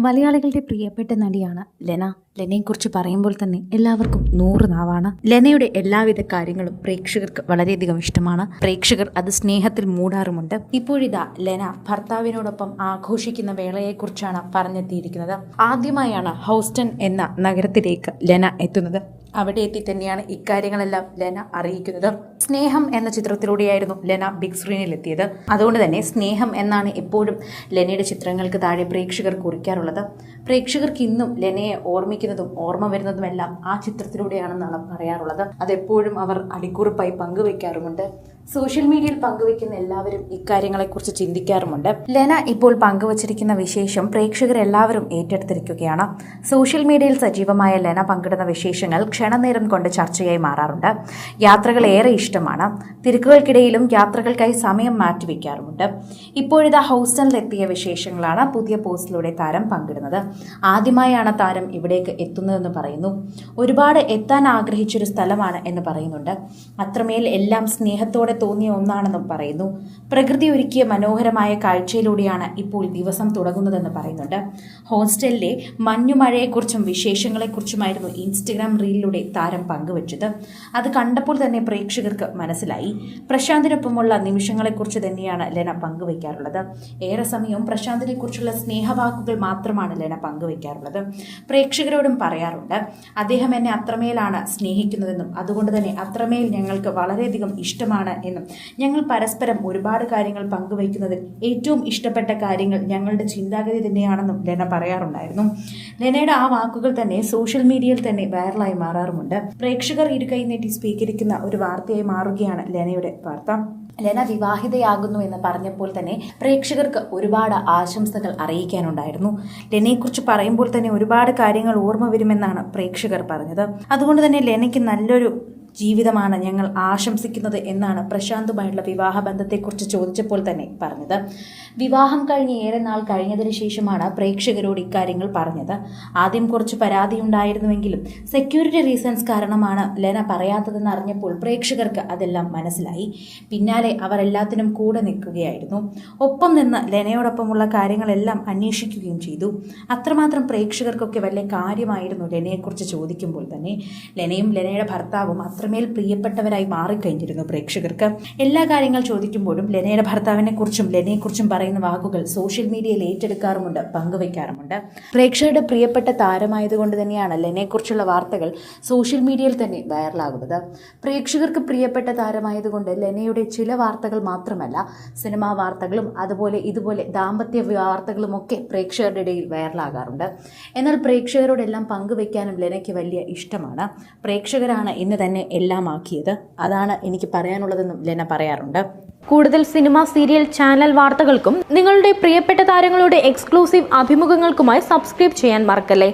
മലയാളികളുടെ പ്രിയപ്പെട്ട നടിയാണ് ലെന. ലെനയെക്കുറിച്ച് പറയുമ്പോൾ തന്നെ എല്ലാവർക്കും 100 നാവാണ്. ലെനയുടെ എല്ലാവിധ കാര്യങ്ങളും പ്രേക്ഷകർക്ക് വളരെയധികം ഇഷ്ടമാണ്. പ്രേക്ഷകർ അത് സ്നേഹത്തിൽ മൂടാറുമുണ്ട്. ഇപ്പോഴിതാ ലെന ഭർത്താവിനോടൊപ്പം ആഘോഷിക്കുന്ന വേളയെക്കുറിച്ചാണ് പറഞ്ഞെത്തിയിരിക്കുന്നത്. ആദ്യമായാണ് ഹൗസ്റ്റൺ എന്ന നഗരത്തിലേക്ക് ലെന എത്തുന്നത്. അവിടെ എത്തി തന്നെയാണ് ഇക്കാര്യങ്ങളെല്ലാം ലെന അറിയിക്കുന്നത്. സ്നേഹം എന്ന ചിത്രത്തിലൂടെയായിരുന്നു ലെന ബിഗ് സ്ക്രീനിൽ എത്തിയത്. അതുകൊണ്ട് തന്നെ സ്നേഹം എന്നാണ് എപ്പോഴും ലെനയുടെ ചിത്രങ്ങൾക്ക് താഴെ പ്രേക്ഷകർ കുറിക്കാറുള്ളത്. പ്രേക്ഷകർക്ക് ഇന്നും ലെനയെ ഓർമ്മിക്കുന്നതും ഓർമ്മ വരുന്നതുമെല്ലാം ആ ചിത്രത്തിലൂടെയാണെന്നാണ് പറയാറുള്ളത്. അതെപ്പോഴും അവർ അടിക്കുറിപ്പായി പങ്കുവെക്കാറുമുണ്ട്. സോഷ്യൽ മീഡിയയിൽ പങ്കുവെക്കുന്ന എല്ലാവരും ഇക്കാര്യങ്ങളെക്കുറിച്ച് ചിന്തിക്കാറുമുണ്ട്. ലെന ഇപ്പോൾ പങ്കുവച്ചിരിക്കുന്ന വിശേഷം പ്രേക്ഷകർ എല്ലാവരും ഏറ്റെടുത്തിരിക്കുകയാണ്. സോഷ്യൽ മീഡിയയിൽ സജീവമായ ലെന പങ്കിടുന്ന വിശേഷങ്ങൾ ക്ഷണനേരം കൊണ്ട് ചർച്ചയായി മാറാറുണ്ട്. യാത്രകൾ ഏറെ ഇഷ്ടമാണ്. തിരക്കുകൾക്കിടയിലും യാത്രകൾക്കായി സമയം മാറ്റിവെക്കാറുമുണ്ട്. ഇപ്പോഴിതാ ഹൗസ്റ്റണിലെത്തിയ വിശേഷങ്ങളാണ് പുതിയ പോസ്റ്റിലൂടെ താരം പങ്കിടുന്നത്. ആദ്യമായാണ് താരം ഇവിടേക്ക് എത്തുന്നതെന്ന് പറയുന്നു. ഒരുപാട് എത്താൻ ആഗ്രഹിച്ചൊരു സ്ഥലമാണ് എന്ന് പറയുന്നുണ്ട്. അത്രമേൽ എല്ലാം സ്നേഹത്തോടെ തോന്നിയ ഒന്നാണെന്നും പറയുന്നു. പ്രകൃതി ഒരുക്കിയ മനോഹരമായ കാഴ്ചയിലൂടെയാണ് ഇപ്പോൾ ദിവസം തുടങ്ങുന്നതെന്ന് പറയുന്നുണ്ട്. ഹോസ്റ്റലിലെ മഞ്ഞുമഴയെക്കുറിച്ചും വിശേഷങ്ങളെക്കുറിച്ചുമായിരുന്നു ഇൻസ്റ്റഗ്രാം റീലിലൂടെ താരം പങ്കുവച്ചത്. അത് കണ്ടപ്പോൾ തന്നെ പ്രേക്ഷകർക്ക് മനസ്സിലായി. പ്രശാന്തിനൊപ്പമുള്ള നിമിഷങ്ങളെക്കുറിച്ച് തന്നെയാണ് ലെന പങ്കുവയ്ക്കാറുള്ളത്. ഏറെ സമയവും പ്രശാന്തിനെ കുറിച്ചുള്ള സ്നേഹവാക്കുകൾ മാത്രമാണ് ലെന പങ്കുവയ്ക്കാറുള്ളത്. പ്രേക്ഷകരോടും പറയാറുണ്ട്, അദ്ദേഹം എന്നെ അത്രമേലാണ് സ്നേഹിക്കുന്നതെന്നും അതുകൊണ്ട് തന്നെ അത്രമേൽ ഞങ്ങൾക്ക് വളരെയധികം ഇഷ്ടമാണ് എന്നും ഞങ്ങൾ പരസ്പരം ഒരുപാട് കാര്യങ്ങൾ പങ്കുവയ്ക്കുന്നതിൽ ഏറ്റവും ഇഷ്ടപ്പെട്ട കാര്യങ്ങൾ ഞങ്ങളുടെ ചിന്താഗതി തന്നെയാണെന്നും ലെന പറയാറുണ്ടായിരുന്നു. ലെനയുടെ ആ വാക്കുകൾ തന്നെ സോഷ്യൽ മീഡിയയിൽ തന്നെ വൈറലായി മാറാറുമുണ്ട്. പ്രേക്ഷകർ ഇരുകൈ നീട്ടി സ്വീകരിക്കുന്ന ഒരു വാർത്തയായി മാറുകയാണ് ലെനയുടെ വാർത്ത. ലെന വിവാഹിതയാകുന്നു എന്ന് പറഞ്ഞപ്പോൾ തന്നെ പ്രേക്ഷകർക്ക് ഒരുപാട് ആശംസകൾ അറിയിക്കാനുണ്ടായിരുന്നു. ലെനയെക്കുറിച്ച് പറയുമ്പോൾ തന്നെ ഒരുപാട് കാര്യങ്ങൾ ഓർമ്മ വരുമെന്നാണ് പ്രേക്ഷകർ പറഞ്ഞത്. അതുകൊണ്ട് തന്നെ ലെനയ്ക്ക് നല്ലൊരു ജീവിതമാണ് ഞങ്ങൾ ആശംസിക്കുന്നത് എന്നാണ് പ്രശാന്തുമായുള്ള വിവാഹ ബന്ധത്തെക്കുറിച്ച് ചോദിച്ചപ്പോൾ തന്നെ പറഞ്ഞത്. വിവാഹം കഴിഞ്ഞ് ഏറെ നാൾ കഴിഞ്ഞതിന് ശേഷമാണ് പ്രേക്ഷകരോട് ഇക്കാര്യങ്ങൾ പറഞ്ഞത്. ആദ്യം കുറച്ച് പരാതിയുണ്ടായിരുന്നുവെങ്കിലും സെക്യൂരിറ്റി റീസൺസ് കാരണമാണ് ലെന പറയാത്തതെന്ന് അറിഞ്ഞപ്പോൾ പ്രേക്ഷകർക്ക് അതെല്ലാം മനസ്സിലായി. പിന്നാലെ അവർ എല്ലാത്തിനും കൂടെ നിൽക്കുകയായിരുന്നു. ഒപ്പം നിന്ന് ലെനയോടൊപ്പമുള്ള കാര്യങ്ങളെല്ലാം അന്വേഷിക്കുകയും ചെയ്തു. അത്രമാത്രം പ്രേക്ഷകർക്കൊക്കെ വലിയ കാര്യമായിരുന്നു ലെനയെക്കുറിച്ച് ചോദിക്കുമ്പോൾ തന്നെ. ലെനയും ലെനയുടെ ഭർത്താവും അത്രമേൽ പ്രിയപ്പെട്ടവരായി മാറിക്കഴിഞ്ഞിരുന്നു പ്രേക്ഷകർക്ക്. എല്ലാ കാര്യങ്ങൾ ചോദിക്കുമ്പോഴും ലെനയുടെ ഭർത്താവിനെ കുറിച്ചും ലെനയെക്കുറിച്ചും പറയുന്ന വാക്കുകൾ സോഷ്യൽ മീഡിയയിൽ ഏറ്റെടുക്കാറുമുണ്ട്, പങ്കുവയ്ക്കാറുമുണ്ട്. പ്രേക്ഷകരുടെ പ്രിയപ്പെട്ട താരമായതുകൊണ്ട് തന്നെയാണ് ലെനയെക്കുറിച്ചുള്ള വാർത്തകൾ സോഷ്യൽ മീഡിയയിൽ തന്നെ വൈറലാകുന്നത്. പ്രേക്ഷകർക്ക് പ്രിയപ്പെട്ട താരമായതുകൊണ്ട് ലെനയുടെ ചില വാർത്തകൾ മാത്രമല്ല, സിനിമാ വാർത്തകളും അതുപോലെ ഇതുപോലെ ദാമ്പത്യ വാർത്തകളും ഒക്കെ പ്രേക്ഷകരുടെ ഇടയിൽ വൈറലാകാറുണ്ട്. എന്നാൽ പ്രേക്ഷകരോടെല്ലാം പങ്കുവയ്ക്കാനും ലെനയ്ക്ക് വലിയ ഇഷ്ടമാണ്. പ്രേക്ഷകരാണ് ഇന്ന് തന്നെ എല്ലാം ആക്കിയത്. അതാണ് എനിക്ക് പറയാനുള്ളതെന്നും ലെന പറയാറുണ്ട്. കൂടുതൽ സിനിമ, സീരിയൽ, ചാനൽ വാർത്തകൾക്കും നിങ്ങളുടെ പ്രിയപ്പെട്ട താരങ്ങളുടെ എക്സ്ക്ലൂസീവ് അഭിമുഖങ്ങൾക്കുമായി സബ്സ്ക്രൈബ് ചെയ്യാൻ മറക്കല്ലേ.